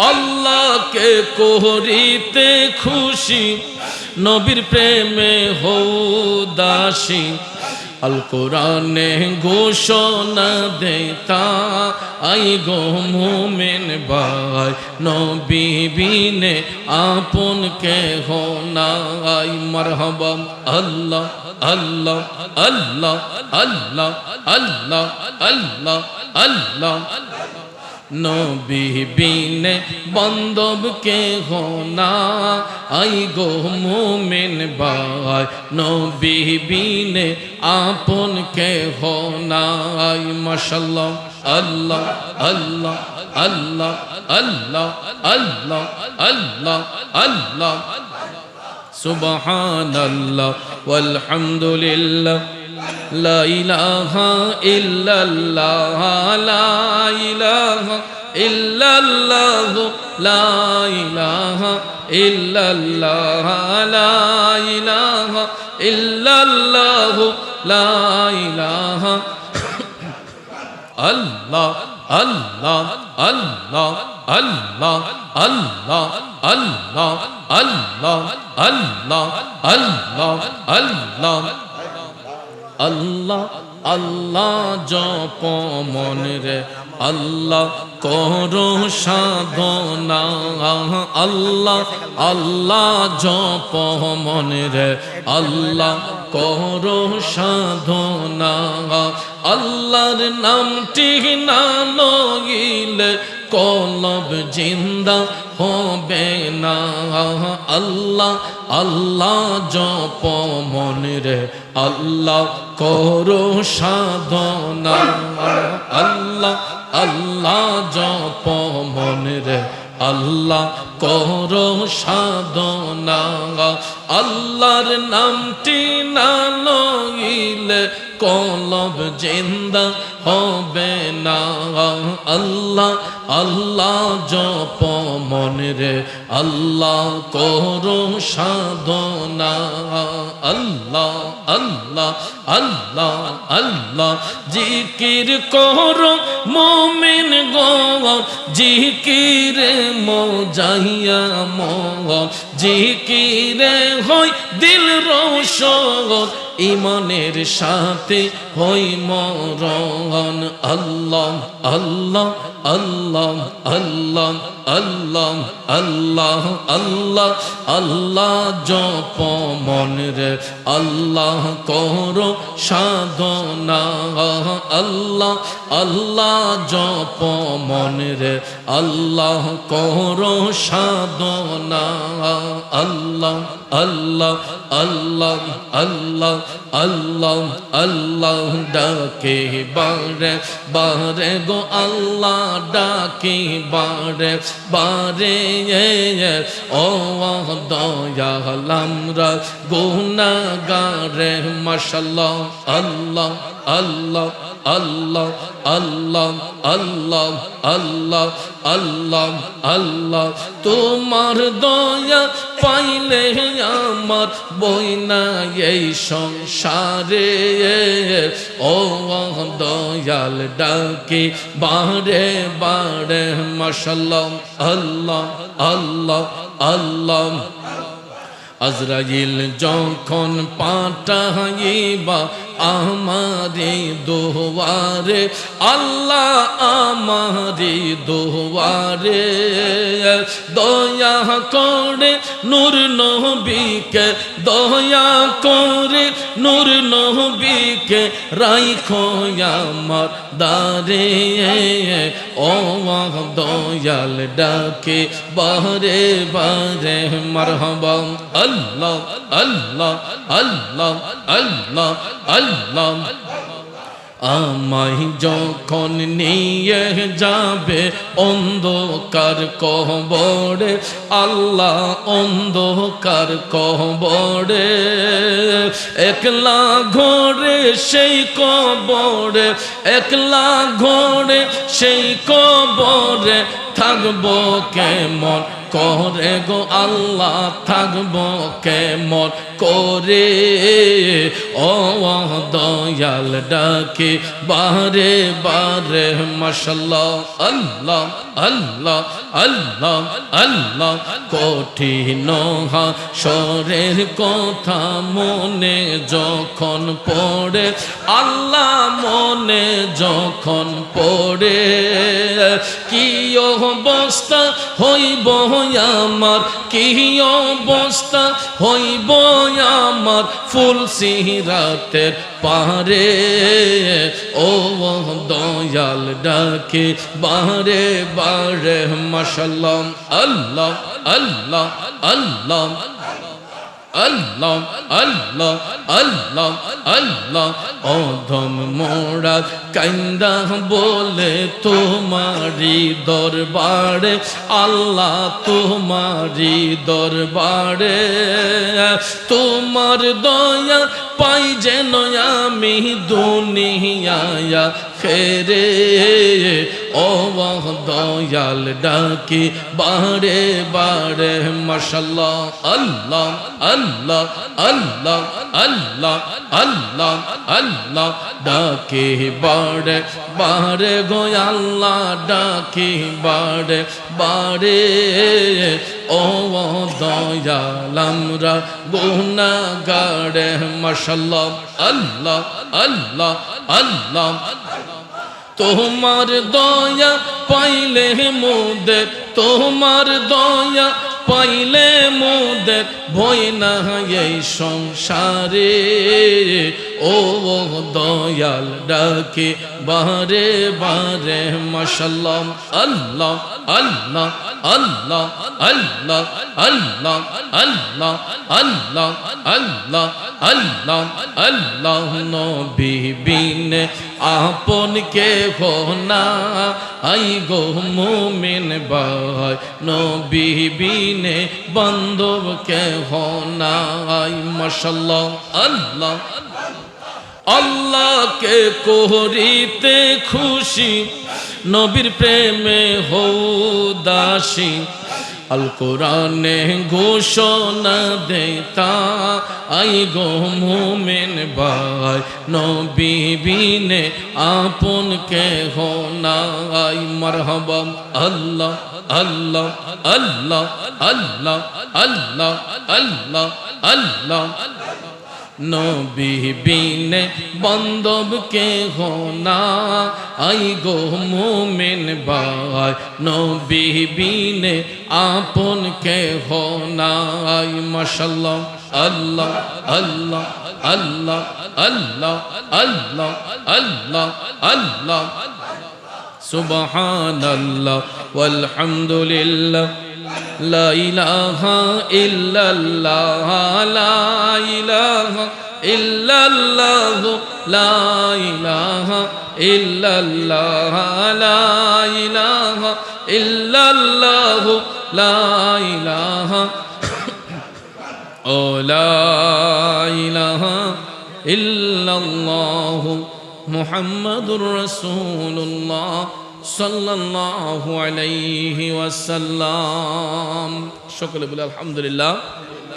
আল্লাহকে করিতে খুশি, নবীর প্রেমে হও দাসী। আল কোরআনে ঘোষণা দেতা আই গো মুমিন ভাই, নবী বিনে আপন কেহ নাই। মারহাবা আল্লাহ আল্লাহ আল্লাহ আল্লাহ আল্লাহ আল্লাহ আল্লাহ। নবী বিনে বান্ধব কেহ নাই গো মুমিন ভাই, নবী বিনে আপন কেহ নাই। মাশাআল্লাহ আল্লাহ আল্লাহ আল্লাহ আল্লাহ আল্লাহ আল্লাহ আল্লাহ। সুবহানাল্লাহ ওয়ালহামদুলিল্লাহ, লা ইলাহা ইল্লাল্লাহ, লা ইলাহা ইল্লাল্লাহ, লা ইলাহা ইল্লাল্লাহ, লা ইলাহা ইল্লাল্লাহ, লা ইলাহা। আল্লাহ আল্লাহ আল্লাহ আল্লাহ আল্লাহ আল্লাহ আল্লাহ আল্লাহ আল্লাহ আল্লাহ আল্লাহ আল্লাহ জপ মনে আল্লাহ করো সাধনা। আল্লাহ আল্লাহ জপ মনে আল্লাহ করো সাধনা। আল্লাহর নামটি না লইলে কলব জিন্দা হবে না। আল্লাহ আল্লাহ জপ মনে আল্লাহ করো সাধনা। আল্লাহ আল্লাহ জপ মনে আল্লাহ করো সাধনা। আল্লাহর নামটি না লইলে কলব জিন্দা হবে না। আল্লাহ আল্লাহ জপ মনে আল্লাহ করো সাধনা। আল্লাহ আল্লাহ আল্লাহ আল্লাহ জিকির করো মুমিন গো, জিকিরে মজাইয়া মন, জিকিরে হয় দিল রোশন, ইমানের সাথে হই মরণ। আল্লাহ আল্লাহ আল্লাহ আল্লাহ আল্লাহ আল্লাহ আল্লাহ আল্লাহ জপ মনে আল্লাহ করো সাধনা। আল্লাহ আল্লাহ জপ মনে আল্লাহ করো সাধনা। আল্লাহ আল্লাহ আল্লাহ আল্লাহ আল্লাহ আল্লাহ ডাকে বারে বারে গো, আল্লাহ ডাকে বারে বারে। ও দয়াল আমরা গুনাহগারে, মাশাআল্লাহ আল্লাহ আল্লাহ আল্লাহ আল্লাহ আল্লাহ আল্লাহ আল্লাহ আল্লাহ। তোমার দয়া পাইলে আমার বই না এই সংসারে। ও দয়াল ডাকে বারে বারে, মাশাআল্লাহ আল্লাহ আল্লাহ আল্লাহ। আজরাইল যখন পাঠাইবা আমারে দোয়ারে, আল্লাহ আমারে দোয়ারে, দয়া করে নূর নবীকে, দয়া করে নূর নবীকে রাইখো আমার দারে। ও দয়াল ডাকে বারে বারে, মারহাবা আল্লাহ আল্লাহ আল্লাহ আল্লাহ আল্লাহ। আমায় যখন নিয়ে যাবে অন্ধকার কবরে, আল্লাহ অন্ধকার কবরে, একলা ঘরে সেই কবরে, একলা ঘরে সেই কবরে থাকবো কেমন করে গো আল্লাহ থাকবো কেমন করে ও দয়াল ডাকে বারে বারে মাশাআল্লাহ আল্লাহ আল্লাহ আল্লাহ আল্লাহ কঠিন হাসরের কথা মনে যখন পড়ে আল্লাহ মনে যখন পড়ে কি অবস্থা হইব আমার কি অবস্থা হইব আমার ফুল সিরাতের পারে ও দয়াল ডাকে বারে বারে মাশাআল্লাহ আল্লাহ আল্লাহ আল্লাহ আল্লাহ আল্লাহ আল্লাহ আল্লাহ অধম মোরা কান্দা বলে তোমারি দরবারে আল্লাহ তোমারি দরবারে তোমার দয়া পাই যেন আমি দুনিয়া খেরে ও দয়াল ডাকি বারে বারে মাশাআল্লাহ আল্লাহ আল্লাহ আল্লাহ আল্লাহ আল্লাহ আল্লাহ ডাকি বারে বারে গো আল্লাহ ডাকি বারে বারে ও দয়াল আমরা গুনাহগার মাশাআল্লাহ আল্লাহ আল্লাহ আল্লাহ তোমার দয়া পাইলে মোদের তোমার দয়া পাইলে মোদের ভয় না এই সংসারে ও দয়াল ডাকে বারে বারে মাশাআল্লাহ আল্লাহ আল্লাহ আল্লাহ আল্লাহ আল্লাহ আল্লাহ আল্লাহ আল্লাহ আল্লাহ আল্লাহ নবী বিনে আপন কে হো না আই গো মুমিন ভাই নবী বিনে বান্ধব কে হো না আই মাশাআল্লাহ আল্লাহ আল্লাহকে করিতে খুশি নবীর প্রেমে হও দাসী আল কোরআনে ঘোষণা দেতা আই গো মুমিন ভাই নবী বিনে আপন কে হো না আই মারহাবা আল্লাহ আল্লাহ আল্লাহ আল্লাহ আল্লাহ আল্লাহ আল্লাহ নবী বিনে বান্ধব কে হো না আই গো মুমিন ভাই নবী বিনে আপন কে হো না আই মাশাআল্লাহ আল্লাহ আল্লাহ আল্লাহ আল্লাহ আল্লাহ আল্লাহ আল্লাহ সুবহানাল্লাহ ওয়ালহামদুলিল্লাহ লা ইলাহা ইল্লাল্লাহ লা ইলাহা ইল্লাল্লাহ লা ইলাহা ইল্লাল্লাহ লা ইলাহা ইল্লাল্লাহ লা ইলাহা ও লা ইলাহা ইল্লাল্লাহ মুহাম্মাদুর রাসূলুল্লাহ সাল্লাল্লাহু আলাইহি ওয়াসাল্লাম সকলে বলে আলহামদুলিল্লাহ।